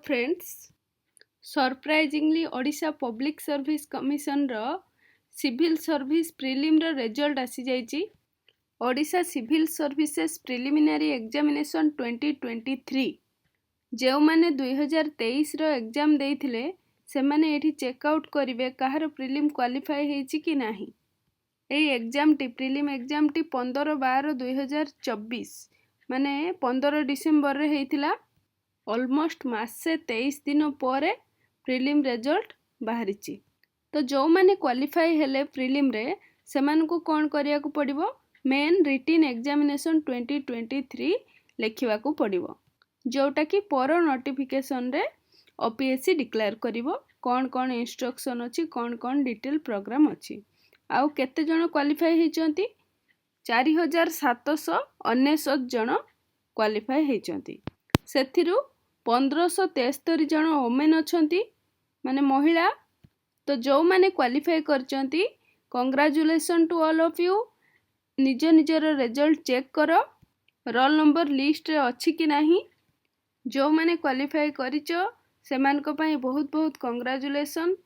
Friends, surprisingly Odisha public service commission रो civil service prelim रो result आसी जाइची। Odisha civil services preliminary examination 2023 जो माने 2023 रो एग्जाम देइथिले से माने एठी चेकआउट करिवे कहार प्रिलिम क्वालिफाई हेची कि नाही। एई एग्जाम टी प्रिलिम एग्जाम टी 15/12/2024 माने 15 डिसेम्बर रे हेइथिला। ऑलमोस्ट मासे 23 दिन पर प्रिलिम रिजल्ट बाहरी। तो जो माने क्वालिफाई हेले प्रिलिम रे से मानकु कौन करिया को पड़िबो, मेन रिटिन एग्जामिनेशन 2023 लिखिवा को पड़िबो, जोटा कि पर नोटिफिकेशन रे ओपीएससी डिक्लेयर करिवो कौन कौन इंस्ट्रक्शन अछि, कौन कौन डिटेल प्रोग्राम अछि। आउ केते जण क्वालिफाई हेचंती 4799 जण क्वालिफाई हेचंती। सेथिरु 1573 जण ओमेन अछंती माने महिला। तो जो माने क्वालिफाई करचंती congratulation to all of you. निज निजर रिजल्ट चेक करो, रोल नंबर लिस्ट रे अछि कि नाही। जो माने क्वालिफाई करिचो सेमानको पई बहुत बहुत कांग्रेचुलेशन।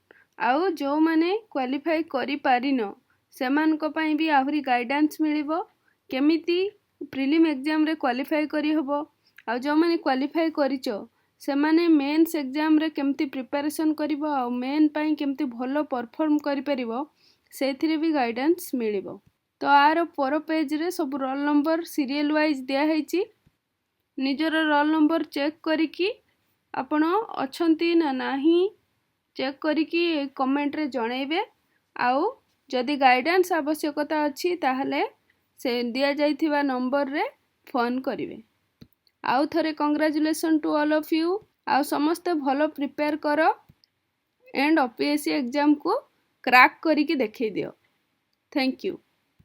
आउ जो माने क्वालिफाई करि पारिनो सेमानको पई भी आहुरी गाइडेंस मिलिबो केमिति प्रिलिम एग्जाम रे क्वालिफाई करि हबो। आ जो माने क्वालिफाई करिचो से माने मेंस एग्जाम रे केमती प्रिपरेशन करिवो आ मेन पई केमती भलो परफॉर्म करि परिवो सेथिरे भी गाइडेंस मिलिबो। तो आरो पर पेज रे सब रोल नंबर सीरियल वाइज दिया हेची। निजर रोल नंबर चेक करिकी आपण अछंती ना नाही चेक करिकी कमेंट रे जणैबे। आउ जदि गाइडेंस आवश्यकता अछि ताहले से दिया जाइथिबा नंबर रे फोन करिवे। आउ थरे congratulation to all of you. आउ समस्ते भलो प्रिपेयर करो एंड ओपीएससी एग्जाम को क्रैक करिकी देखै दियो। Thank you.